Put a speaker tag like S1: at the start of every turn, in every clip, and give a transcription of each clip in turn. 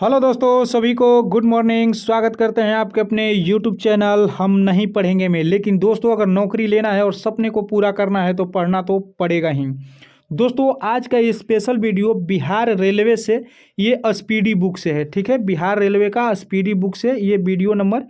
S1: Hello दोस्तों, सभी को गुड मॉर्निंग। स्वागत करते हैं आपके अपने यूट्यूब चैनल हम नहीं पढ़ेंगे में। लेकिन दोस्तों, अगर नौकरी लेना है और सपने को पूरा करना है तो पढ़ना तो पड़ेगा ही। दोस्तों, आज का ये स्पेशल वीडियो बिहार रेलवे से ये स्पीडी बुक से है। ठीक है, बिहार रेलवे का स्पीडी बुक से ये वीडियो नंबर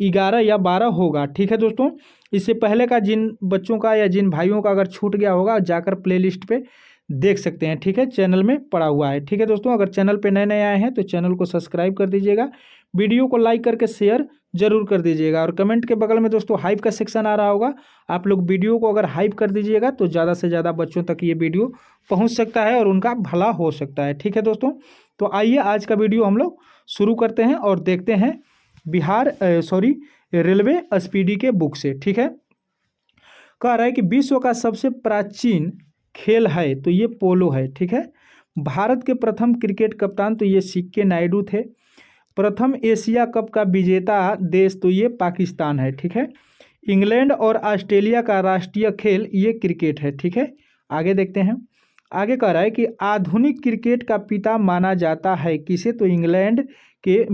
S1: 11 या 12 होगा। ठीक है दोस्तों, इससे पहले का जिन बच्चों का या जिन भाइयों का अगर छूट गया होगा जाकर प्लेलिस्ट पे देख सकते हैं। ठीक है, चैनल में पड़ा हुआ है। ठीक है दोस्तों, अगर चैनल पे नए नए आए हैं तो चैनल को सब्सक्राइब कर दीजिएगा, वीडियो को लाइक करके शेयर जरूर कर दीजिएगा। और कमेंट के बगल में दोस्तों हाइप का सेक्शन आ रहा होगा, आप लोग वीडियो को अगर हाइप कर दीजिएगा तो ज़्यादा से ज़्यादा बच्चों तक ये वीडियो पहुँच सकता है और उनका भला हो सकता है। ठीक है दोस्तों, तो आइए आज का वीडियो हम लोग शुरू करते हैं और देखते हैं रेलवे स्पीडी के बुक से। ठीक है, कह रहा है कि विश्व का सबसे प्राचीन खेल है तो ये पोलो है। ठीक है, भारत के प्रथम क्रिकेट कप्तान तो ये सिक्के नायडू थे। प्रथम एशिया कप का विजेता देश तो ये पाकिस्तान है। ठीक है, इंग्लैंड और ऑस्ट्रेलिया का राष्ट्रीय खेल ये क्रिकेट है। ठीक है, आगे देखते हैं। आगे कह रहा है कि आधुनिक क्रिकेट का पिता माना जाता है किसे, तो इंग्लैंड के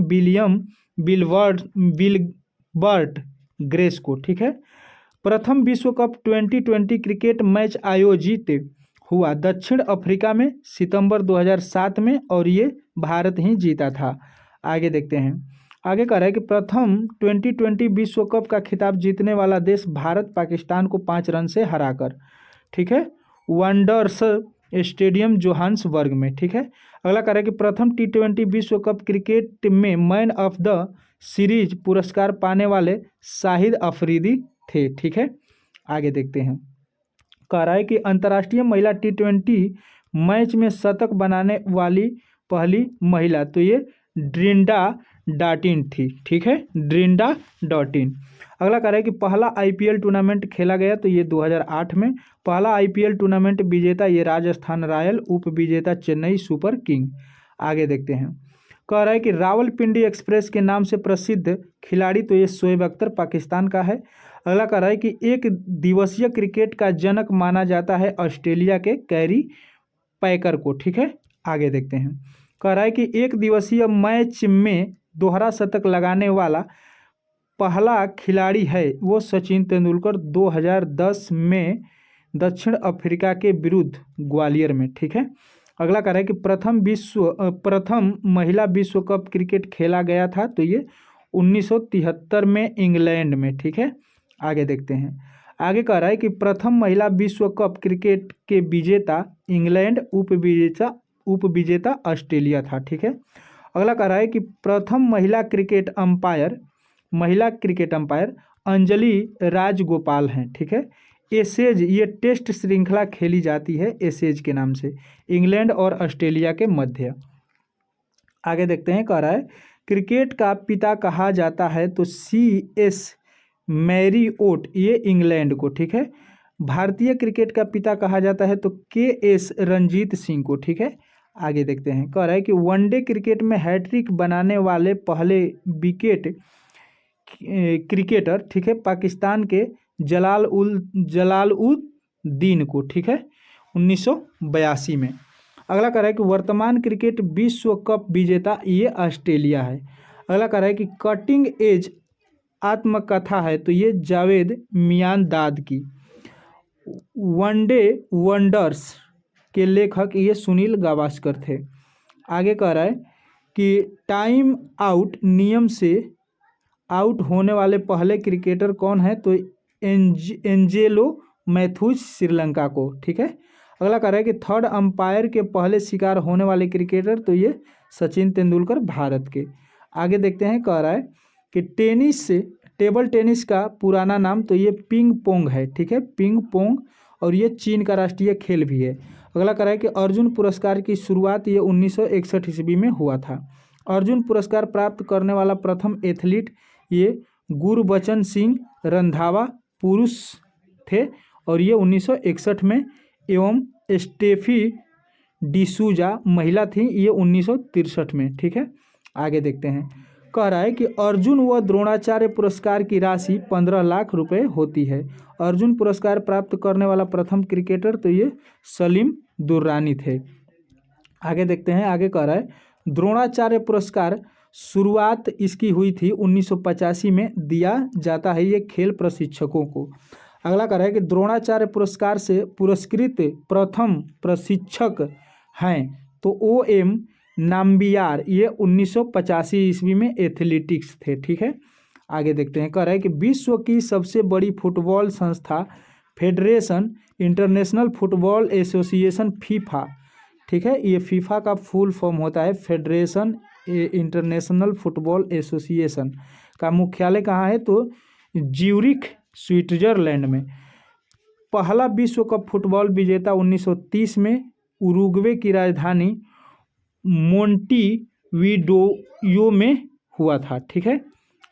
S1: विलबर्ट ग्रेस को। ठीक है, प्रथम विश्व कप 2020 क्रिकेट मैच आयोजित हुआ दक्षिण अफ्रीका में सितंबर 2007 में और ये भारत ही जीता था। आगे देखते हैं। आगे कह रहा है कि प्रथम 2020 विश्व कप का खिताब जीतने वाला देश भारत पाकिस्तान को 5 रन से हराकर। ठीक है, वंडर्स स्टेडियम जोहान्सबर्ग में। ठीक है, अगला कह रहा है कि प्रथम T20 विश्व कप क्रिकेट में मैन ऑफ द सीरीज पुरस्कार पाने वाले शाहिद अफरीदी थे। ठीक है, आगे देखते हैं। कह रहा है कि अंतर्राष्ट्रीय महिला T20 मैच में शतक बनाने वाली पहली महिला तो ये ड्रिंडा डाटिन थी। ठीक है, ड्रिंडा डाटिन। अगला कह रहा है कि पहला IPL टूर्नामेंट खेला गया तो ये 2008 में। पहला IPL टूर्नामेंट विजेता ये राजस्थान रॉयल, उप विजेता चेन्नई सुपर किंग। आगे देखते हैं। कह रहा है कि रावलपिंडी एक्सप्रेस के नाम से प्रसिद्ध खिलाड़ी तो ये शोएब अख्तर पाकिस्तान का है। अगला कह रहा है कि एक दिवसीय क्रिकेट का जनक माना जाता है ऑस्ट्रेलिया के कैरी पैकर को। ठीक है, आगे देखते हैं। कह रहा है कि एक दिवसीय मैच में दोहरा शतक लगाने वाला पहला खिलाड़ी है वो सचिन तेंदुलकर 2010 में दक्षिण अफ्रीका के विरुद्ध ग्वालियर में। ठीक है, अगला कह रहा है कि प्रथम महिला विश्व कप क्रिकेट खेला गया था तो ये 1973 में इंग्लैंड में। ठीक है, आगे देखते हैं। आगे कह रहा है कि प्रथम महिला विश्व कप क्रिकेट के विजेता इंग्लैंड, उप विजेता ऑस्ट्रेलिया था। ठीक है, अगला कह रहा है कि प्रथम महिला क्रिकेट अंपायर अंजलि राजगोपाल हैं। ठीक है, एसेज ये टेस्ट श्रृंखला खेली जाती है एसेज के नाम से इंग्लैंड और ऑस्ट्रेलिया के मध्य। आगे देखते हैं। कह रहा है क्रिकेट का पिता कहा जाता है तो CS मैरीओट ये इंग्लैंड को। ठीक है, भारतीय क्रिकेट का पिता कहा जाता है तो KS रणजीत सिंह को। ठीक है, आगे देखते हैं। कह रहा है कि वनडे क्रिकेट में हैट्रिक बनाने वाले पहले विकेट क्रिकेटर ठीक है पाकिस्तान के जलालउद्दीन को। ठीक है, 1982 में। अगला कह रहा है कि वर्तमान क्रिकेट विश्व कप विजेता ये ऑस्ट्रेलिया है। अगला कह रहा है कि कटिंग एज आत्मकथा है तो ये जावेद मियांदाद की। वनडे वंडर्स के लेखक ये सुनील गावस्कर थे। आगे कह रहा है कि टाइम आउट नियम से आउट होने वाले पहले क्रिकेटर कौन है तो एंजेलो मैथ्यूज श्रीलंका को। ठीक है, अगला कह रहा है कि थर्ड अंपायर के पहले शिकार होने वाले क्रिकेटर तो ये सचिन तेंदुलकर भारत के। आगे देखते हैं। कह रहा है कि टेबल टेनिस का पुराना नाम तो ये पिंग पोंग है। ठीक है, पिंग पोंग, और ये चीन का राष्ट्रीय खेल भी है। अगला कह रहा है कि अर्जुन पुरस्कार की शुरुआत ये 1961 ईस्वी में हुआ था। अर्जुन पुरस्कार प्राप्त करने वाला प्रथम एथलीट ये गुरबचन सिंह रंधावा पुरुष थे और ये 1961 में, एवं स्टेफी डिसूजा महिला थी ये 1963 में। ठीक है, आगे देखते हैं। कह रहा है कि अर्जुन व द्रोणाचार्य पुरस्कार की राशि 15 लाख रुपए होती है। अर्जुन पुरस्कार प्राप्त करने वाला प्रथम क्रिकेटर तो ये सलीम दुर्रानी थे। आगे देखते हैं। आगे कह रहा है द्रोणाचार्य पुरस्कार शुरुआत इसकी हुई थी 1985 में, दिया जाता है ये खेल प्रशिक्षकों को। अगला कह रहा है कि द्रोणाचार्य पुरस्कार से पुरस्कृत प्रथम प्रशिक्षक हैं तो O.M. नाम्बियार, ये 1985 ईस्वी में एथलेटिक्स थे। ठीक है, आगे देखते हैं। कह रहा है कि विश्व की सबसे बड़ी फुटबॉल संस्था federation international football association FIFA, ठीक है, ये फीफा का फुल फॉर्म होता है फेडरेशन इंटरनेशनल फुटबॉल एसोसिएशन का मुख्यालय कहाँ है तो ज्यूरिख स्विट्जरलैंड में। पहला विश्व कप फुटबॉल विजेता 1930 में उरुग्वे की राजधानी मोंटीविडियो में हुआ था। ठीक है,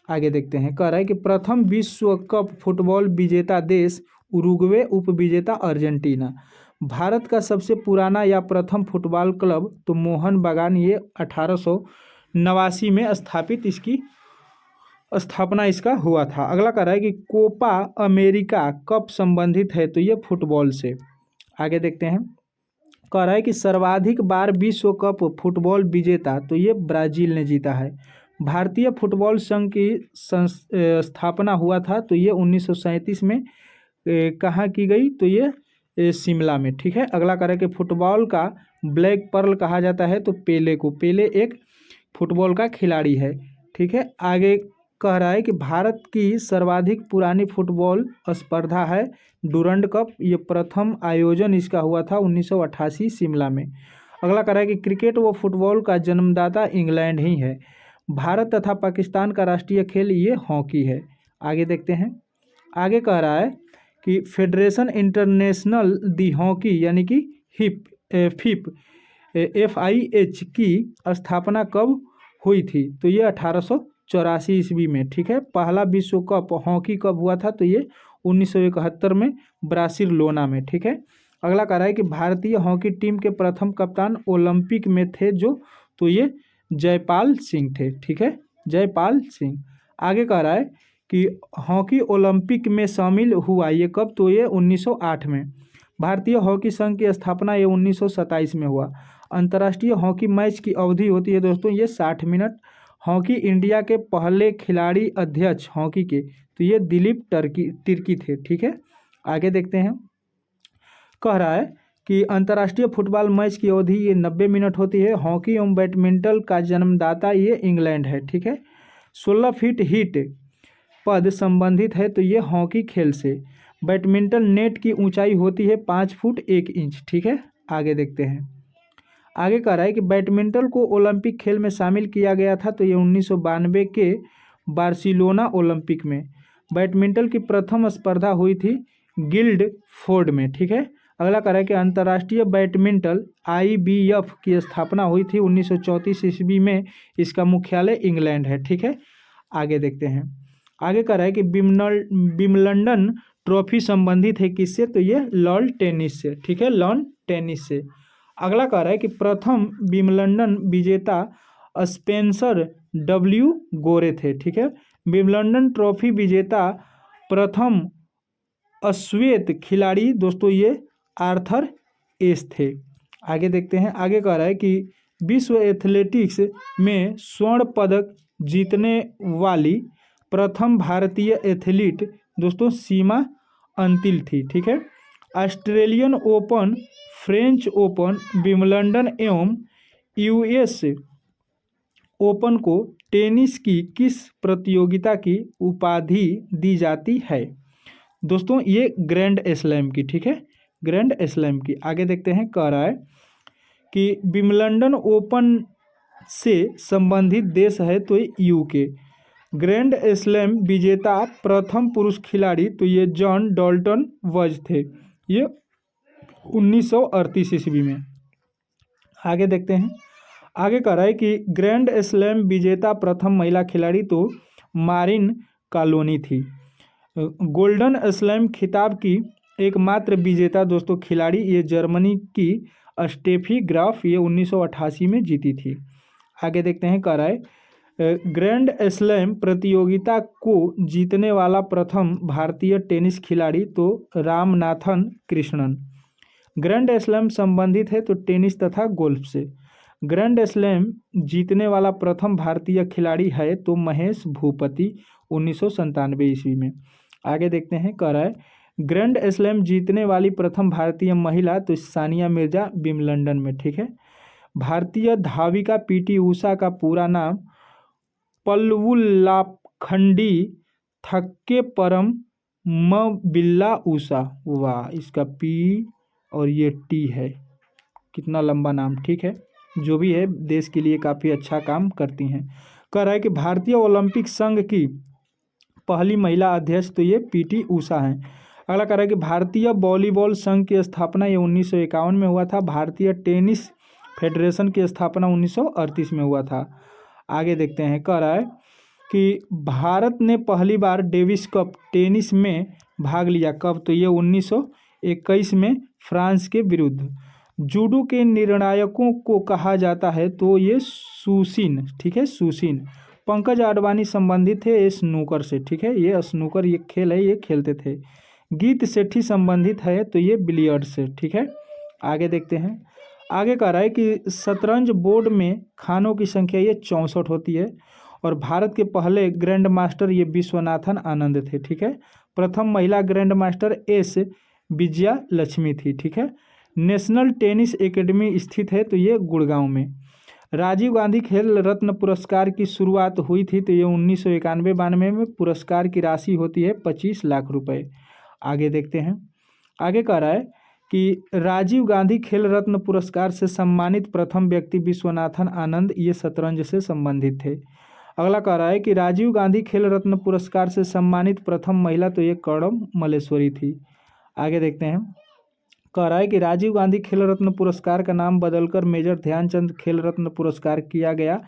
S1: आगे देखते हैं। कह रहा है कि प्रथम विश्व कप फुटबॉल विजेता देश उरुग्वे, उपविजेता अर्जेंटीना। भारत का सबसे पुराना या प्रथम फुटबॉल क्लब तो मोहन बागान, ये 1889 में स्थापित इसकी स्थापना इसका हुआ था। अगला कह रहा है कि कोपा अमेरिका कब संबंधित है तो ये फुटबॉल से। आगे देखते हैं। कह रहा है कि सर्वाधिक बार विश्व कप फुटबॉल विजेता तो ये ब्राजील ने जीता है। भारतीय फुटबॉल संघ की स्थापना हुआ था तो ये 1937 में कहाँ की गई तो ये शिमला में। ठीक है, अगला कह रहा है कि फुटबॉल का ब्लैक पर्ल कहा जाता है तो पेले को। पेले एक फुटबॉल का खिलाड़ी है। ठीक है, आगे कह रहा है कि भारत की सर्वाधिक पुरानी फुटबॉल स्पर्धा है डूरंड कप, ये प्रथम आयोजन इसका हुआ था 1988 शिमला में। अगला कह रहा है कि क्रिकेट व फुटबॉल का जन्मदाता इंग्लैंड ही है। भारत तथा पाकिस्तान का राष्ट्रीय खेल ये हॉकी है। आगे देखते हैं। आगे कह रहा है कि फेडरेशन इंटरनेशनल दी हॉकी यानी कि FIH की स्थापना कब हुई थी तो ये 1884 ईस्वी में। ठीक है, पहला विश्व कप हॉकी कब हुआ था तो ये 1971 में बार्सिलोना में। ठीक है, अगला कह रहा है कि भारतीय हॉकी टीम के प्रथम कप्तान ओलंपिक में थे जो तो ये जयपाल सिंह थे। ठीक है, जयपाल सिंह। आगे कह रहा है कि हॉकी ओलंपिक में शामिल हुआ ये कब तो ये 1908 में। भारतीय हॉकी संघ की स्थापना ये 1927 में हुआ। अंतर्राष्ट्रीय हॉकी मैच की अवधि होती है दोस्तों ये 60 मिनट। हॉकी इंडिया के पहले खिलाड़ी अध्यक्ष हॉकी के तो ये दिलीप तिर्की थे। ठीक है, आगे देखते हैं। कह रहा है कि अंतर्राष्ट्रीय फुटबॉल मैच की अवधि ये 90 मिनट होती है। हॉकी एवं बैडमिंटन का जन्मदाता ये इंग्लैंड है। ठीक है, 16 फीट हिट पद संबंधित है तो ये हॉकी खेल से। बैडमिंटन नेट की ऊंचाई होती है 5 फुट 1 इंच। ठीक है, आगे देखते हैं। आगे कह रहा है कि बैडमिंटन को ओलंपिक खेल में शामिल किया गया था तो ये 1992 के बार्सिलोना ओलंपिक में। बैडमिंटन की प्रथम स्पर्धा हुई थी गिल्डफोर्ड में। ठीक है, अगला कह रहा है कि अंतर्राष्ट्रीय बैडमिंटन IBF की स्थापना हुई थी 1934 ईस्वी में। इसका मुख्यालय इंग्लैंड है। ठीक है, आगे देखते हैं। आगे कह रहा है कि विम्बलडन ट्रॉफी संबंधित है किससे तो ये लॉन टेनिस से। ठीक है, लॉन टेनिस से। अगला कह रहा है कि प्रथम विम्बलडन विजेता स्पेंसर W गोरे थे। ठीक है, विम्बलडन ट्रॉफी विजेता प्रथम अश्वेत खिलाड़ी दोस्तों ये आर्थर एस थे। आगे देखते हैं। आगे कह रहा है कि विश्व एथलेटिक्स में स्वर्ण पदक जीतने वाली प्रथम भारतीय एथलीट दोस्तों सीमा अंतिल थी। ठीक है, Australian open, French open, Wimbledon एवं US ओपन को टेनिस की किस प्रतियोगिता की उपाधि दी जाती है दोस्तों ये ग्रैंड स्लैम की। ठीक है, ग्रैंड स्लैम की। आगे देखते हैं। कह रहा है कि विम्बलडन ओपन से संबंधित देश है तो UK। ग्रैंड स्लैम विजेता प्रथम पुरुष खिलाड़ी तो ये जॉन डॉल्टन वज थे, ये 1938 ईस्वी में। आगे देखते हैं। आगे कह रहा है कि ग्रैंड स्लैम विजेता प्रथम महिला खिलाड़ी तो मारिन कॉलोनी थी। गोल्डन स्लैम खिताब की एकमात्र विजेता दोस्तों खिलाड़ी ये जर्मनी की स्टेफी ग्राफ, ये 1988 में जीती थी। आगे देखते हैं। कह रहा है ग्रैंड स्लैम प्रतियोगिता को जीतने वाला प्रथम भारतीय टेनिस खिलाड़ी तो रामनाथन कृष्णन। ग्रैंड स्लैम संबंधित है तो टेनिस तथा गोल्फ से। ग्रैंड स्लैम जीतने वाला प्रथम भारतीय खिलाड़ी है तो महेश भूपति 1997 ईस्वी में। आगे देखते हैं, कह रहा है ग्रैंड स्लैम जीतने वाली प्रथम भारतीय महिला तो सानिया मिर्जा विंबलडन में, ठीक है। भारतीय धाविका पीटी उषा का पूरा नाम पल्लवुल्लाखंडी थक्केपरम बिल्ला उषा, वाह, इसका पी और ये टी है, कितना लंबा नाम, ठीक है। जो भी है देश के लिए काफ़ी अच्छा काम करती हैं। कह रहा है कि भारतीय ओलंपिक संघ की पहली महिला अध्यक्ष तो ये पीटी उषा हैं। अगला कह रहा है कि भारतीय वॉलीबॉल संघ की स्थापना ये 1951 में हुआ था। भारतीय टेनिस फेडरेशन की स्थापना 1938 में हुआ था। आगे देखते हैं, कह रहा है कि भारत ने पहली बार डेविस कप टेनिस में भाग लिया, कब, तो ये 1921 में फ्रांस के विरुद्ध। जूडो के निर्णायकों को कहा जाता है तो ये सुशीन, ठीक है, सुशीन। पंकज आडवाणी संबंधित है स्नूकर से, ठीक है, ये स्नूकर ये खेल है, ये खेलते थे। गीत सेठी संबंधित है तो ये बिलियर्ड से, ठीक है। आगे देखते हैं, आगे कह रहा है कि शतरंज बोर्ड में खानों की संख्या ये 64 होती है और भारत के पहले ग्रैंड मास्टर ये विश्वनाथन आनंद थे, ठीक है। प्रथम महिला grand master S Vijaya Lakshmi थी, ठीक है। नेशनल टेनिस एकेडमी स्थित है तो ये गुड़गांव में। राजीव गांधी खेल रत्न पुरस्कार की शुरुआत हुई थी तो ये 1991-92 में। पुरस्कार की राशि होती है 25 लाख रुपए। आगे देखते हैं, आगे कह रहा है कि राजीव गांधी खेल रत्न पुरस्कार से सम्मानित प्रथम व्यक्ति विश्वनाथन आनंद ये शतरंज से संबंधित थे। अगला कह रहा है कि राजीव गांधी खेल रत्न पुरस्कार से सम्मानित प्रथम महिला तो ये कर्णम मल्लेश्वरी थी। आगे देखते हैं, कह रहा है कि राजीव गांधी खेल रत्न पुरस्कार का नाम बदलकर मेजर ध्यानचंद खेल रत्न पुरस्कार किया गया।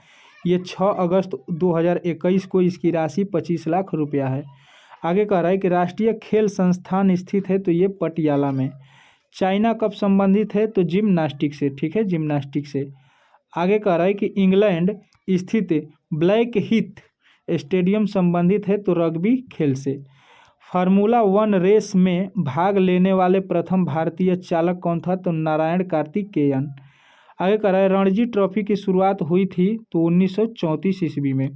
S1: ये 6 अगस्त 2021 को इसकी राशि 25 लाख रुपया है। आगे कह रहा है कि राष्ट्रीय खेल संस्थान स्थित है तो ये पटियाला में। चाइना कब संबंधित है तो जिम्नास्टिक से, ठीक है, जिम्नास्टिक से। आगे कह रहा है कि इंग्लैंड स्थित ब्लैक हीथ स्टेडियम संबंधित है तो रग्बी खेल से। फार्मूला 1 रेस में भाग लेने वाले प्रथम भारतीय चालक कौन था तो नारायण कार्तिकेयन। आगे कह रहा है रणजी ट्रॉफी की शुरुआत हुई थी तो 1934 ईस्वी में।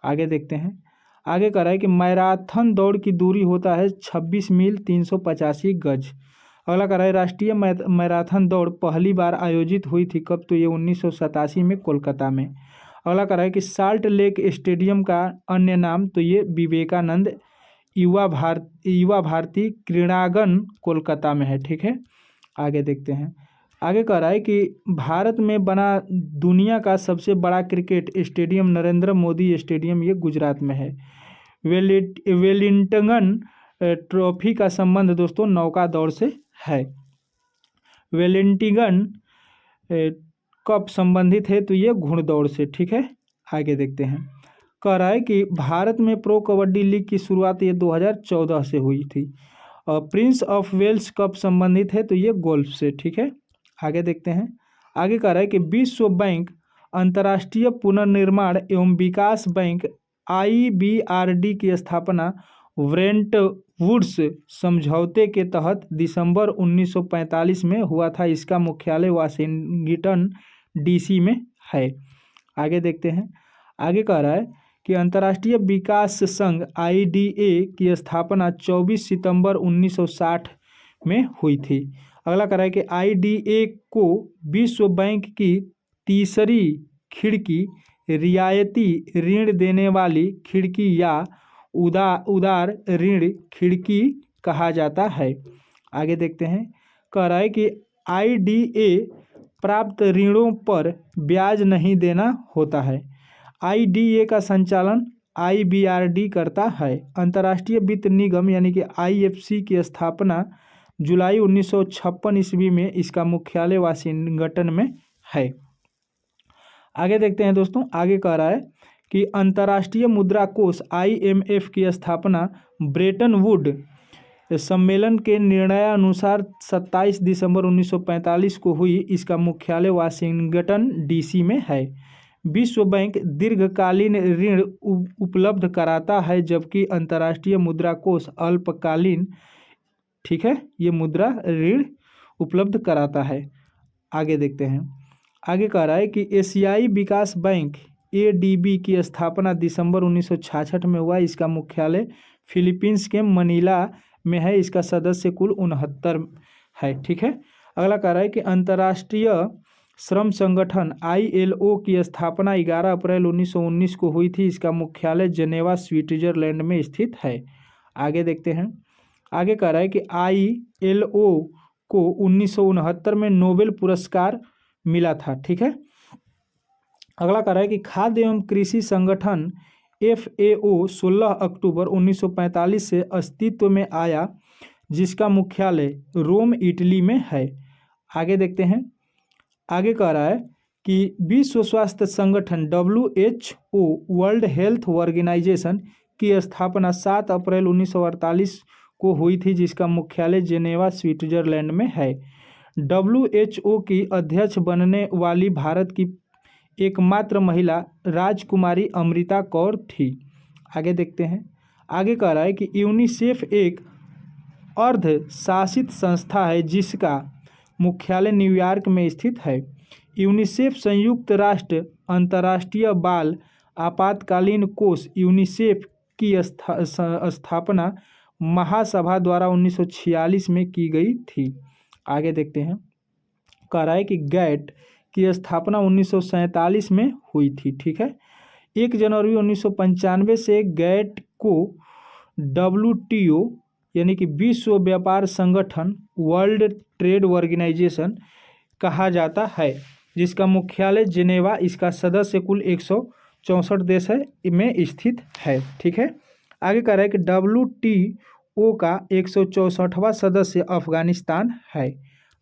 S1: आगे देखते हैं, आगे कह रहा है कि मैराथन दौड़ की दूरी होता है 26 मील 385 गज। अगला कह रहा है राष्ट्रीय मैराथन दौड़ पहली बार आयोजित हुई थी, कब, तो ये 1987 में कोलकाता में। अगला कह रहा है कि साल्ट लेक स्टेडियम का अन्य नाम तो ये विवेकानंद युवा भारती क्रीड़ांगन कोलकाता में है, ठीक है। आगे देखते हैं, आगे कह रहा है कि भारत में बना दुनिया का सबसे बड़ा cricket stadium Narendra Modi stadium ये गुजरात में है। वेलिंगटन ट्रॉफी का संबंध दोस्तों नौका दौड़ से है। वेलिंगटन कब संबंधित है तो ये घुड़दौड़ से, ठीक है। आगे देखते हैं, कह रहा है कि भारत में प्रो कबड्डी लीग की शुरुआत ये 2014 से हुई थी। और प्रिंस ऑफ वेल्स कब संबंधित है तो ये गोल्फ से, ठीक है। आगे देखते हैं, आगे कह रहा है कि विश्व बैंक अंतर्राष्ट्रीय पुनर्निर्माण एवं विकास बैंक IBRD की स्थापना ब्रेंटवुड्स समझौते के तहत दिसंबर 1945 में हुआ था। इसका मुख्यालय वाशिंगटन DC में है। आगे देखते हैं, आगे कह रहा है कि अंतर्राष्ट्रीय विकास संघ IDA की स्थापना 24 सितंबर 1960 में हुई थी। अगला कह रहा है कि IDA को विश्व बैंक की तीसरी खिड़की, रियायती ऋण देने वाली खिड़की या उदार ऋण खिड़की कहा जाता है। आगे देखते हैं, कह रहा है कि IDA प्राप्त ऋणों पर ब्याज नहीं देना होता है। IDA का संचालन IBRD करता है। अंतर्राष्ट्रीय वित्त निगम यानी कि IFC की स्थापना जुलाई 1956 ईस्वी में। इसका मुख्यालय वाशिंगटन में है। आगे देखते हैं दोस्तों, आगे कह रहा है कि अंतर्राष्ट्रीय मुद्रा कोष IMF की स्थापना ब्रेटन वुड सम्मेलन के निर्णयानुसार 27 दिसंबर 1945 को हुई। इसका मुख्यालय वाशिंगटन DC में है। विश्व बैंक दीर्घकालीन ऋण उपलब्ध कराता है जबकि अंतर्राष्ट्रीय मुद्रा कोष अल्पकालीन, ठीक है, ये मुद्रा ऋण उपलब्ध कराता है। आगे देखते हैं, आगे कह रहा है कि एशियाई विकास बैंक ADB की स्थापना दिसंबर 1966 में हुआ। इसका मुख्यालय फिलीपींस के मनीला में है। इसका सदस्य कुल 69 है। ठीक है। अगला कह रहा है कि अंतर्राष्ट्रीय श्रम संगठन ILO की स्थापना 11 अप्रैल 1919 को हुई थी। इसका मुख्यालय जेनेवा स्विट्जरलैंड में स्थित है। आगे देखते हैं। आगे कह रहा है कि ILO को 1969 में नोबेल पुरस्कार मिला था। ठीक है। अगला कह रहा है कि खाद्य एवं कृषि संगठन FAO 16 अक्टूबर 1945 से अस्तित्व में आया, जिसका मुख्यालय रोम इटली में है। आगे देखते हैं। आगे कह रहा है कि विश्व स्वास्थ्य संगठन WHO वर्ल्ड हेल्थ ऑर्गेनाइजेशन की स्थापना 7 अप्रैल 1948 को हुई थी, जिसका मुख्यालय जेनेवा स्विट्जरलैंड में है। WHO की अध्यक्ष बनने वाली भारत की एकमात्र महिला राजकुमारी अमृता कौर थी। आगे देखते हैं। आगे कह रहा है कि यूनिसेफ एक अर्ध शासित संस्था है, जिसका मुख्यालय न्यूयॉर्क में स्थित है। यूनिसेफ संयुक्त राष्ट्र अंतर्राष्ट्रीय बाल आपातकालीन कोष यूनिसेफ की स्थापना महासभा द्वारा 1946 में की गई थी। आगे देखते हैं। कह रहा है कि गैट की स्थापना 1947 में हुई थी। ठीक है। 1 जनवरी 1995 से गैट को WTO यानी कि विश्व व्यापार संगठन वर्ल्ड ट्रेड ऑर्गेनाइजेशन कहा जाता है, जिसका मुख्यालय जेनेवा, इसका सदस्य कुल 164 देश है में स्थित है। ठीक है। आगे कह रहा है कि WTO का 164वां सदस्य अफगानिस्तान है।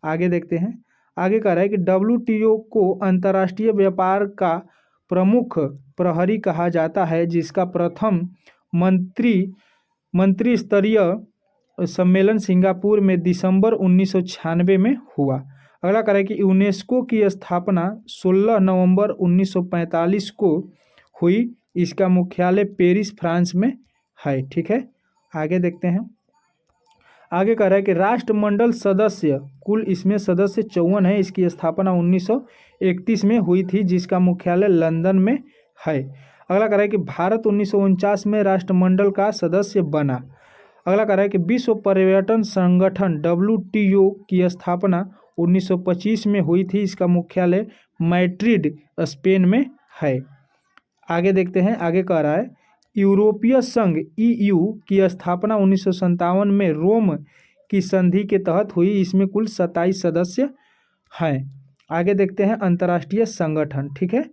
S1: आगे देखते हैं। आगे कह रहा है कि WTO को अंतर्राष्ट्रीय व्यापार का प्रमुख प्रहरी कहा जाता है, जिसका प्रथम मंत्री स्तरीय सम्मेलन सिंगापुर में दिसंबर 1996 में हुआ। अगला कह रहा है कि यूनेस्को की स्थापना 16 नवंबर 1945 को हुई। इसका मुख्यालय पेरिस, फ्रांस में है। ठीक है। आगे देखते हैं। आगे कह रहा है कि राष्ट्रमंडल सदस्य कुल इसमें सदस्य 54 है। इसकी स्थापना 1931 में हुई थी, जिसका मुख्यालय लंदन में है। अगला कह रहा है कि भारत 1949 में राष्ट्रमंडल का सदस्य बना। अगला कह रहा है कि विश्व पर्यटन संगठन WTO की स्थापना 1925 में हुई थी। इसका मुख्यालय मैड्रिड, स्पेन में है। आगे देखते हैं। आगे कह रहा है यूरोपीय संघ EU की स्थापना 1957 में रोम की संधि के तहत हुई। इसमें कुल 27 सदस्य हैं। आगे देखते हैं अंतर्राष्ट्रीय संगठन। ठीक है।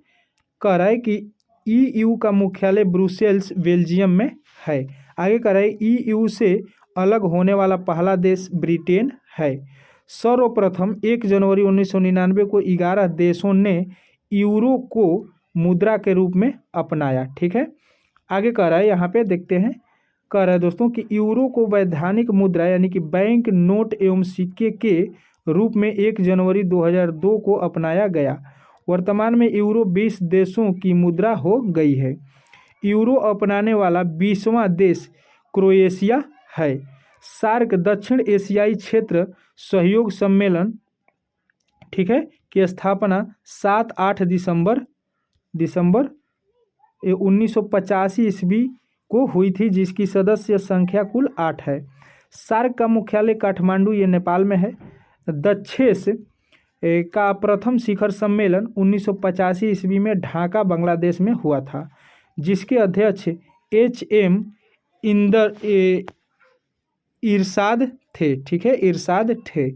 S1: कह रहा है कि EU का मुख्यालय ब्रुसेल्स, बेल्जियम में है। आगे कह रहा है EU से अलग होने वाला पहला देश ब्रिटेन है। सर्वप्रथम 1 जनवरी 1999 को 11 देशों ने यूरो को मुद्रा के रूप में अपनाया। ठीक है। आगे कह रहा है, यहाँ पे देखते हैं। कह रहा है दोस्तों कि यूरो को वैधानिक मुद्रा यानी कि बैंक नोट एवं सिक्के के रूप में 1 जनवरी 2002 को अपनाया गया। वर्तमान में यूरो 20 देशों की मुद्रा हो गई है। यूरो अपनाने वाला 20वां देश क्रोएशिया है। सार्क दक्षिण एशियाई क्षेत्र सहयोग सम्मेलन, ठीक है, की स्थापना 7-8 दिसंबर 1985 ईस्वी को हुई थी, जिसकी सदस्य संख्या कुल 8 है। सार्क का मुख्यालय काठमांडू, ये नेपाल में है। दक्षेस का प्रथम शिखर सम्मेलन 1985 ईस्वी में ढाका, बांग्लादेश में हुआ था, जिसके अध्यक्ष HM इरशाद थे। ठीक है, इरशाद थे।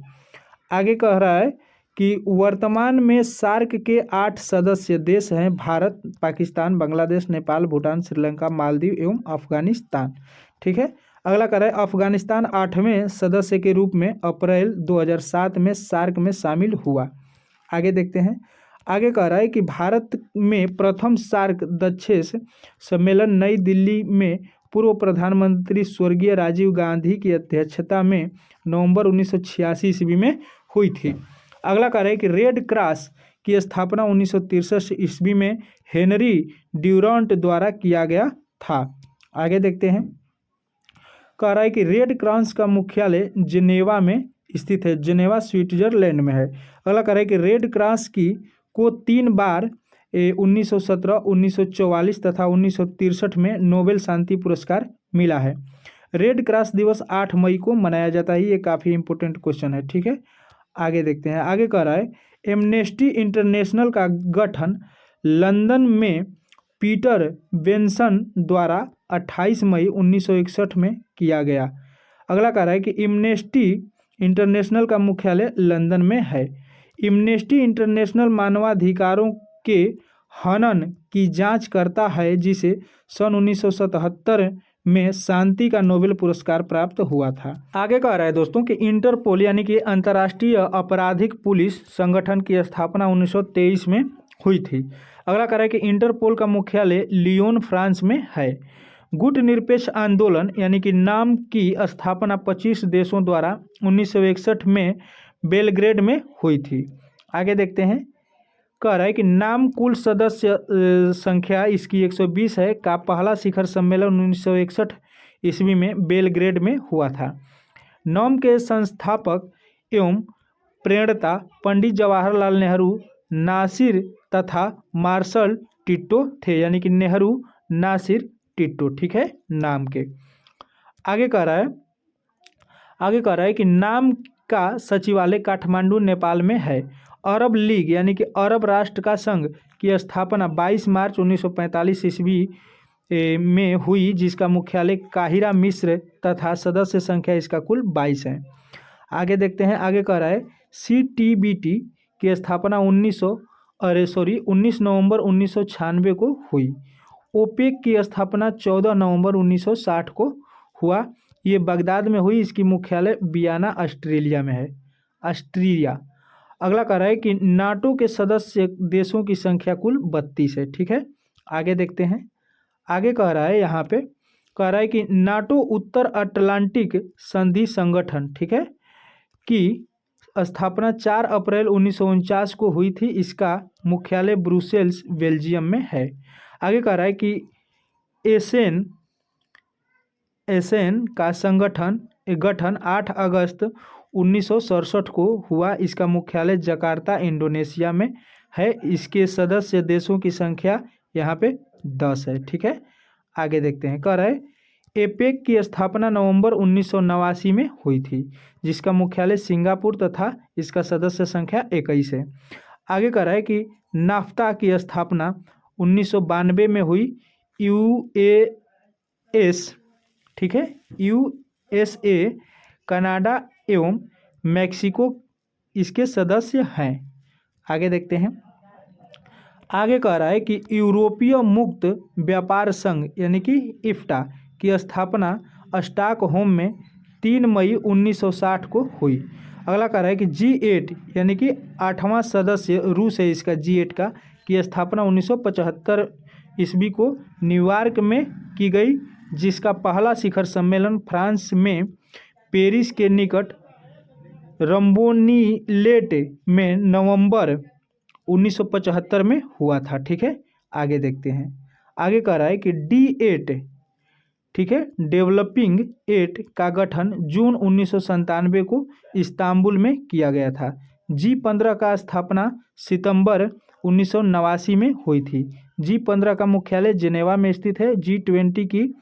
S1: आगे कह रहा है कि वर्तमान में सार्क के 8 सदस्य देश हैं: भारत, पाकिस्तान, बांग्लादेश, नेपाल, भूटान, श्रीलंका, मालदीव एवं अफगानिस्तान। ठीक है। अगला कह रहा है अफगानिस्तान 8वें सदस्य के रूप में अप्रैल 2007 में सार्क में शामिल हुआ। आगे देखते हैं। आगे कह रहा है कि भारत में प्रथम सार्क दक्षेस सम्मेलन नई दिल्ली में पूर्व प्रधानमंत्री स्वर्गीय राजीव गांधी की अध्यक्षता में नवंबर 1986 ईस्वी में हुई थी। अगला कह रहा है कि रेड क्रॉस की स्थापना 1963 ईस्वी में हेनरी ड्यूरांट द्वारा किया गया था। आगे देखते हैं। कह रहा है कि रेड क्रॉस का मुख्यालय जिनेवा में स्थित है। जिनेवा स्विट्जरलैंड में है। अगला कह रहा है कि रेड क्रॉस की को 3 बार 1917, 1944 तथा 1963 में नोबेल शांति पुरस्कार मिला है। रेड क्रॉस दिवस 8 मई को मनाया जाता है। ये काफ़ी इंपॉर्टेंट क्वेश्चन है, ठीक है। आगे देखते हैं। आगे कह रहा है एमनेस्टी इंटरनेशनल का गठन लंदन में पीटर बेंसन द्वारा 28 मई 1961 में किया गया। अगला कह रहा है कि एमनेस्टी इंटरनेशनल का मुख्यालय लंदन में है। एमनेस्टी इंटरनेशनल मानवाधिकारों के हनन की जांच करता है, जिसे सन 1977 में शांति का नोबेल पुरस्कार प्राप्त हुआ था। आगे कह रहा है दोस्तों कि इंटरपोल यानी कि अंतर्राष्ट्रीय आपराधिक पुलिस संगठन की स्थापना 1923 में हुई थी। अगला कह रहा है कि इंटरपोल का मुख्यालय लियोन फ्रांस में है। गुट निरपेक्ष आंदोलन यानी कि नाम की स्थापना 25 देशों द्वारा 1961 में बेलग्रेड में हुई थी। आगे देखते हैं। कह रहा है कि नाम कुल सदस्य संख्या इसकी 120 है का पहला शिखर सम्मेलन 1961 ईस्वी में बेलग्रेड में हुआ था। नॉम के संस्थापक एवं प्रणेता पंडित जवाहरलाल नेहरू, नासिर तथा मार्शल टिट्टो थे, यानी कि नेहरू, नासिर, टिट्टो, ठीक है, नाम के। आगे कह रहा है कि नाम का सचिवालय काठमांडू नेपाल में है। अरब लीग यानी कि अरब राष्ट्र का संघ की स्थापना 22 मार्च 1945 ईस्वी में हुई, जिसका मुख्यालय काहिरा मिस्र तथा सदस्य संख्या इसका कुल 22 है। आगे देखते हैं। आगे कह रहा है CTBT की स्थापना 19 नवंबर 1996 को हुई। ओपेक की स्थापना 14 नवंबर 1960 को हुआ। ये बगदाद में हुई। इसकी मुख्यालय वियना ऑस्ट्रेलिया में है, ऑस्ट्रिया। अगला कह रहा है कि नाटो के सदस्य देशों की संख्या कुल 32 है, ठीक है। आगे देखते हैं। आगे कह रहा है यहाँ पे कह रहा है कि नाटो उत्तर अटलांटिक संधि संगठन, ठीक है, की स्थापना 4 अप्रैल 1949 को हुई थी। इसका मुख्यालय ब्रुसेल्स बेल्जियम में है। आगे कह रहा है कि एसेन का गठन 8 अगस्त 1967 को हुआ। इसका मुख्यालय जकार्ता इंडोनेशिया में है। इसके सदस्य देशों की संख्या यहाँ पे 10 है, ठीक है। आगे देखते हैं। कह रहा है एपेक की स्थापना नवंबर 1989 में हुई थी, जिसका मुख्यालय सिंगापुर तथा इसका सदस्य संख्या 21 है। आगे कह रहा है कि नाफ्ता की स्थापना 1992 में हुई। US, ठीक है, USA, कनाडा एवं मैक्सिको इसके सदस्य हैं। आगे देखते हैं। आगे कह रहा है कि यूरोपीय मुक्त व्यापार संघ यानी कि इफ्टा की स्थापना स्टॉकहोम में 3 मई 1960 को हुई। अगला कह रहा है कि G8 यानी कि 8वां सदस्य रूस है, इसका G8 का की स्थापना 1975 ईस्वी को न्यूयॉर्क में की गई, जिसका पहला शिखर सम्मेलन फ्रांस में पेरिस के निकट रम्बोनीलेट में नवंबर 1975 में हुआ था, ठीक है। आगे देखते हैं। आगे कह रहा है कि D8, ठीक है, डेवलपिंग 8 का गठन जून 1997 को इस्तांबुल में किया गया था। G15 का स्थापना सितंबर 1989 में हुई थी। G15 का मुख्यालय जेनेवा में स्थित है। G20 की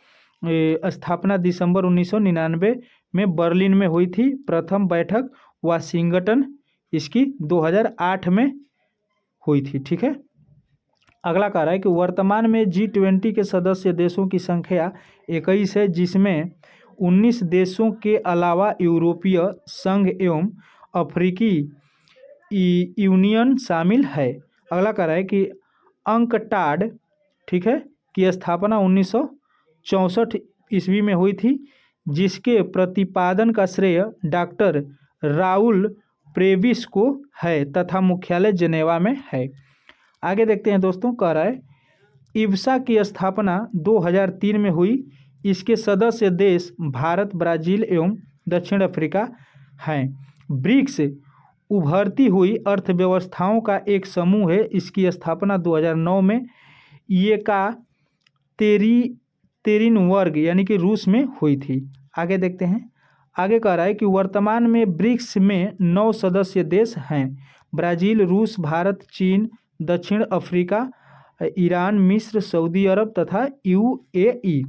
S1: स्थापना दिसंबर 1999 में बर्लिन में हुई थी। प्रथम बैठक वाशिंगटन इसकी 2008 में हुई थी, ठीक है। अगला कह रहा है कि वर्तमान में G20 के सदस्य देशों की संख्या 21 है, जिसमें 19 देशों के अलावा यूरोपीय संघ एवं अफ्रीकी यूनियन शामिल है। अगला कह रहा है कि अंकटाड, ठीक है, की स्थापना 1964 ईस्वी में हुई थी, जिसके प्रतिपादन का श्रेय डॉक्टर राउल प्रेविस को है तथा मुख्यालय जेनेवा में है। आगे देखते हैं दोस्तों। कह रहा है इब्सा की स्थापना 2003 में हुई। इसके सदस्य देश भारत, ब्राज़ील एवं दक्षिण अफ्रीका हैं। ब्रिक्स उभरती हुई अर्थव्यवस्थाओं का एक समूह है। इसकी स्थापना 2009 में येकातेरिनबर्ग यानी कि रूस में हुई थी। आगे देखते हैं। आगे कह रहा है कि वर्तमान में ब्रिक्स में 9 सदस्य देश हैं। ब्राज़ील, रूस, भारत, चीन, दक्षिण अफ्रीका, ईरान, मिस्र, सऊदी अरब तथा यूएई।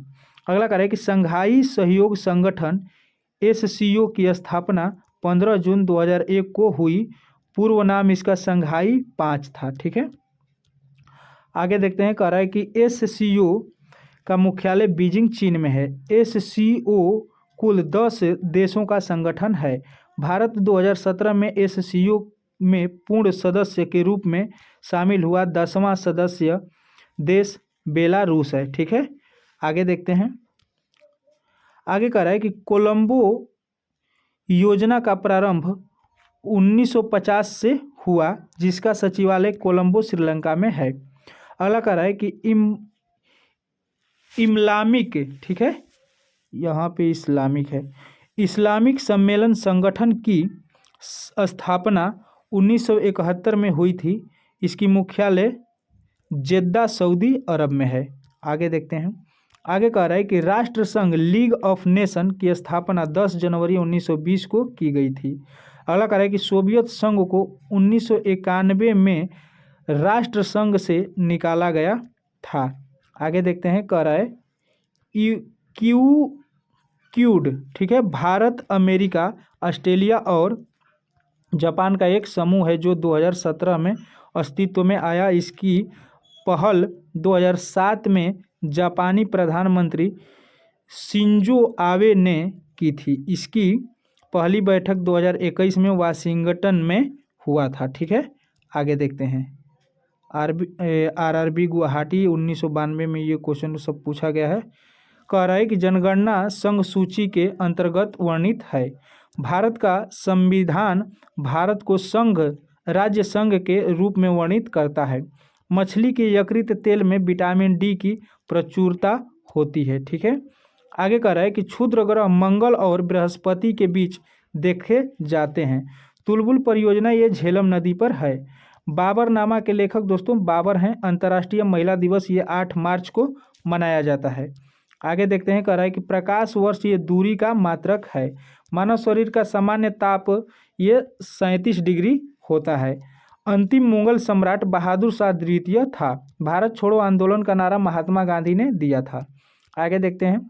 S1: अगला कार्य है कि संघाई सहयोग संगठन एससीओ की स्थापना 15 जून 2001 को हुई। पूर्व नाम इसका संघाई 5 था। ठीक है, आगे देखते हैं। कह रहा है कि एससीओ का मुख्यालय बीजिंग चीन में है। एससीओ कुल 10 देशों का संगठन है। भारत 2017 में एससीओ में पूर्ण सदस्य के रूप में शामिल हुआ। 10वां सदस्य देश बेलारूस है। ठीक है, आगे देखते हैं। आगे कह रहा है कि कोलंबो योजना का प्रारंभ 1950 से हुआ, जिसका सचिवालय कोलंबो श्रीलंका में है। अगला कह रहा है कि इस्लामिक, ठीक है, यहाँ पे इस्लामिक है, इस्लामिक सम्मेलन संगठन की स्थापना 1971 में हुई थी। इसकी मुख्यालय जेद्दा सऊदी अरब में है। आगे देखते हैं। आगे कह रहा है कि राष्ट्र संघ लीग ऑफ नेशन की स्थापना 10 जनवरी 1920 को की गई थी। अगला कह रहा है कि सोवियत संघ को 1991 में राष्ट्र संघ से निकाला गया था। आगे देखते हैं। कह रहा है क्यूड, ठीक है, भारत, अमेरिका, ऑस्ट्रेलिया और जापान का एक समूह है जो 2017 में अस्तित्व में आया। इसकी पहल 2007 में जापानी प्रधानमंत्री शिंजो आबे ने की थी। इसकी पहली बैठक 2021 में वाशिंगटन में हुआ था। ठीक है, आगे देखते हैं। आरआरबी गुवाहाटी 1992 में ये क्वेश्चन सब पूछा गया है। कह रहा है कि जनगणना संघ सूची के अंतर्गत वर्णित है। भारत का संविधान भारत को संघ राज्य संघ के रूप में वर्णित करता है। मछली के यकृत तेल में विटामिन डी की प्रचुरता होती है। ठीक है, आगे कह रहा है कि क्षुद्र ग्रह मंगल और बृहस्पति के बीच देखे जाते हैं। तुलबुल परियोजना ये झेलम नदी पर है। बाबरनामा के लेखक दोस्तों बाबर हैं। अंतर्राष्ट्रीय महिला दिवस ये 8 मार्च को मनाया जाता है। आगे देखते हैं। कह रहा है कि प्रकाश वर्ष ये दूरी का मात्रक है। मानव शरीर का सामान्य ताप ये 37 डिग्री होता है। अंतिम मुगल सम्राट बहादुर शाह द्वितीय था। भारत छोड़ो आंदोलन का नारा महात्मा गांधी ने दिया था। आगे देखते हैं।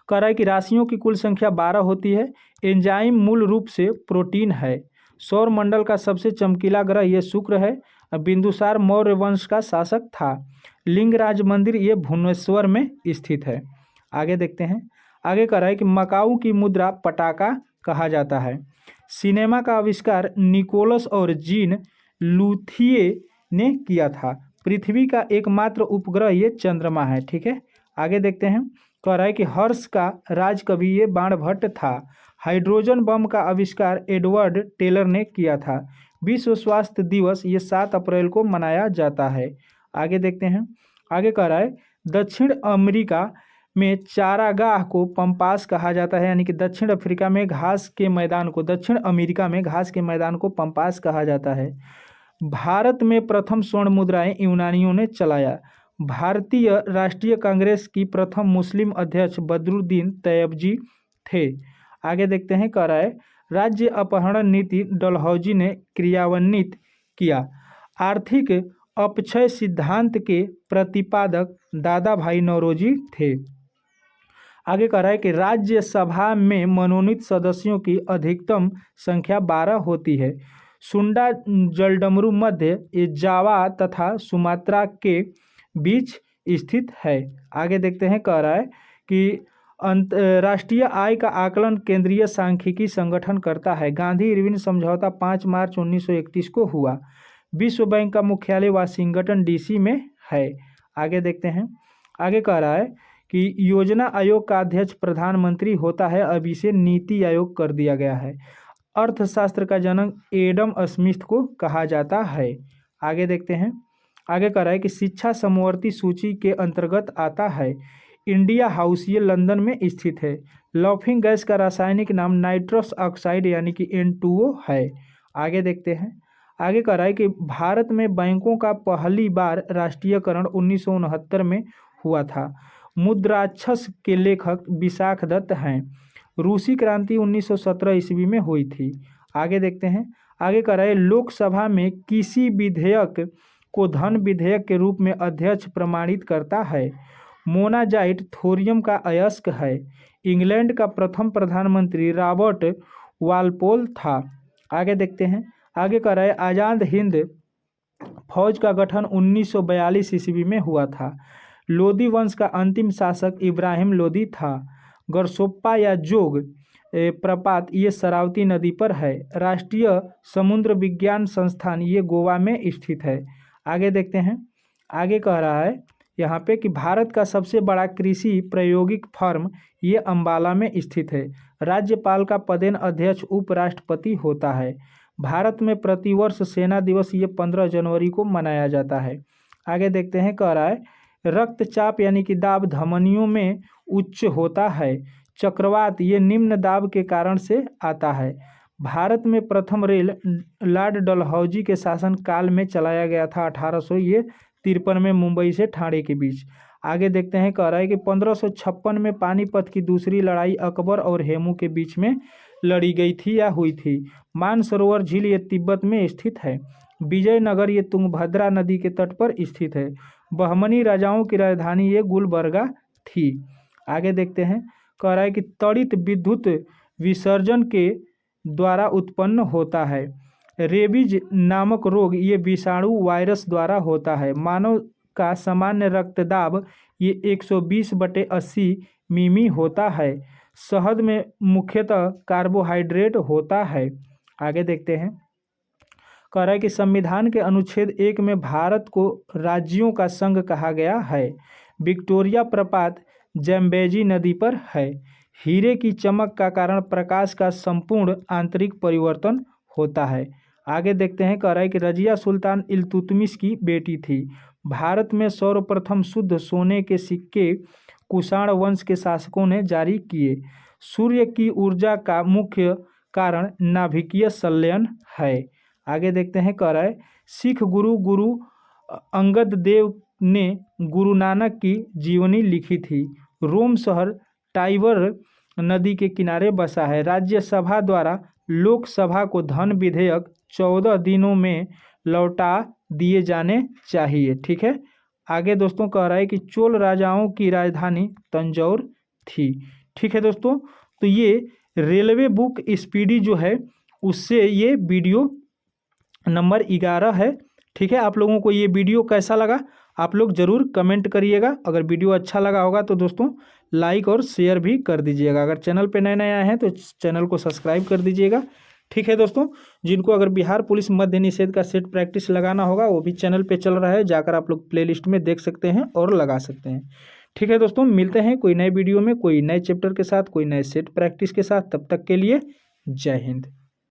S1: कह रहा है कि राशियों की कुल संख्या 12 होती है। एंजाइम मूल रूप से प्रोटीन है। सौर मंडल का सबसे चमकीला ग्रह ये शुक्र है। बिंदुसार मौर्य वंश का शासक था। लिंगराज मंदिर ये भुवनेश्वर में स्थित है। आगे देखते हैं। आगे कह रहा है कि मकाऊ की मुद्रा पटाका कहा जाता है। सिनेमा का आविष्कार निकोलस और जीन लुथिये ने किया था। पृथ्वी का एकमात्र उपग्रह ये चंद्रमा है। ठीक है, आगे देखते हैं। कह रहा है कि हर्ष का राजकवि ये बाणभट्ट था। हाइड्रोजन बम का आविष्कार एडवर्ड टेलर ने किया था। विश्व स्वास्थ्य दिवस ये 7 अप्रैल को मनाया जाता है। आगे देखते हैं। आगे कह रहा है दक्षिण अमेरिका में चारागाह को पंपास कहा जाता है, यानी कि दक्षिण अफ्रीका में घास के मैदान को, दक्षिण अमेरिका में घास के मैदान को पंपास कहा जाता है। भारत में प्रथम स्वर्ण मुद्राएं यूनानियों ने चलाया। भारतीय राष्ट्रीय कांग्रेस की प्रथम मुस्लिम अध्यक्ष बदरुद्दीन तैयबजी थे। आगे देखते हैं। कह रहा है राज्य अपहरण नीति डलहौजी ने क्रियान्वित किया। आर्थिक अपक्षय सिद्धांत के प्रतिपादक दादा भाई नौरोजी थे। आगे कह रहा है कि राज्यसभा में मनोनीत सदस्यों की अधिकतम संख्या 12 होती है। सुंडा जलडमरू मध्य जावा तथा सुमात्रा के बीच स्थित है। आगे देखते हैं। कह रहा है कि राष्ट्रीय आय का आकलन केंद्रीय सांख्यिकी संगठन करता है। गांधी इरविन समझौता 5 मार्च 1931 को हुआ। विश्व बैंक का मुख्यालय वाशिंगटन डीसी में है। आगे देखते हैं। आगे कह रहा है कि योजना आयोग का अध्यक्ष प्रधानमंत्री होता है। अब इसे नीति आयोग कर दिया गया है। अर्थशास्त्र का जनक एडम स्मिथ को कहा जाता है। आगे देखते हैं। आगे कह रहा है कि शिक्षा समवर्ती सूची के अंतर्गत आता है। इंडिया हाउस ये लंदन में स्थित है। लॉफिंग गैस का रासायनिक नाम नाइट्रस ऑक्साइड यानी कि N2O है। आगे देखते हैं। आगे कह रहा है कि भारत में बैंकों का पहली बार राष्ट्रीयकरण 1969 में हुआ था। मुद्राक्षस के लेखक विशाख दत्त हैं। रूसी क्रांति 1917 ईस्वी में हुई थी। आगे देखते हैं। आगे कह रहा है लोकसभा में किसी विधेयक को धन विधेयक के रूप में अध्यक्ष प्रमाणित करता है। मोनाजाइट थोरियम का अयस्क है। इंग्लैंड का प्रथम प्रधानमंत्री रॉबर्ट वालपोल था। आगे देखते हैं, आगे कह रहा है आज़ाद हिंद फौज का गठन 1942 ईस्वी में हुआ था। लोदी वंश का अंतिम शासक इब्राहिम लोदी था। गरसोप्पा या जोग प्रपात ये शरावती नदी पर है। राष्ट्रीय समुद्र विज्ञान संस्थान ये गोवा में स्थित है। आगे देखते हैं, आगे कह रहा है यहाँ पे कि भारत का सबसे बड़ा कृषि प्रायोगिक फर्म ये अम्बाला में स्थित है। राज्यपाल का पदेन अध्यक्ष उपराष्ट्रपति होता है। भारत में प्रतिवर्ष सेना दिवस ये 15 जनवरी को मनाया जाता है। आगे देखते हैं, कह रहा है रक्तचाप यानी कि दाब धमनियों में उच्च होता है। चक्रवात ये निम्न दाब के कारण से आता है। भारत में प्रथम रेल लॉर्ड डलहौजी के शासन काल में चलाया गया था 1853 में मुंबई से ठाणे के बीच। आगे देखते हैं, कह रहा है कि 1556 में पानीपत की दूसरी लड़ाई अकबर और हेमू के बीच में लड़ी गई थी या हुई थी। मानसरोवर झील ये तिब्बत में स्थित है। विजयनगर ये तुंगभद्रा नदी के तट पर स्थित है। बहमनी राजाओं की राजधानी ये गुलबर्गा थी। आगे देखते हैं, कह रहा है कि त्वरित विद्युत विसर्जन के द्वारा उत्पन्न होता है। रेबीज नामक रोग ये विषाणु वायरस द्वारा होता है। मानव का सामान्य रक्तदाब ये 120/80 मिमी होता है। शहद में मुख्यतः कार्बोहाइड्रेट होता है। आगे देखते हैं, कह रहा है कि संविधान के अनुच्छेद 1 में भारत को राज्यों का संघ कहा गया है। विक्टोरिया प्रपात जैम्बेजी नदी पर है। हीरे की चमक का कारण प्रकाश का संपूर्ण आंतरिक परिवर्तन होता है। आगे देखते हैं, कह रहा है कि रजिया सुल्तान इल्तुतमिश की बेटी थी। भारत में सर्वप्रथम शुद्ध सोने के सिक्के कुषाण वंश के शासकों ने जारी किए। सूर्य की ऊर्जा का मुख्य कारण नाभिकीय संलयन है। आगे देखते हैं, कह रहा है सिख गुरु अंगद देव ने गुरु नानक की जीवनी लिखी थी। रोम शहर टाइबर नदी के किनारे बसा है। राज्यसभा द्वारा लोकसभा को धन विधेयक 14 दिनों में लौटा दिए जाने चाहिए। ठीक है। आगे दोस्तों कह रहा है कि चोल राजाओं की राजधानी तंजौर थी। ठीक है दोस्तों, तो ये रेलवे बुक स्पीडी जो है उससे ये वीडियो नंबर 11 है। ठीक है, आप लोगों को ये वीडियो कैसा लगा आप लोग ज़रूर कमेंट करिएगा। अगर वीडियो अच्छा लगा होगा तो दोस्तों लाइक और शेयर भी कर दीजिएगा। अगर चैनल पे नए आए हैं तो चैनल को सब्सक्राइब कर दीजिएगा। ठीक है दोस्तों, जिनको अगर बिहार पुलिस मद्य निषेध का सेट प्रैक्टिस लगाना होगा वो भी चैनल पे चल रहा है, जाकर आप लोग प्लेलिस्ट में देख सकते हैं और लगा सकते हैं। ठीक है दोस्तों, मिलते हैं कोई नए वीडियो में कोई नए चैप्टर के साथ, कोई नए सेट प्रैक्टिस के साथ। तब तक के लिए जय हिंद।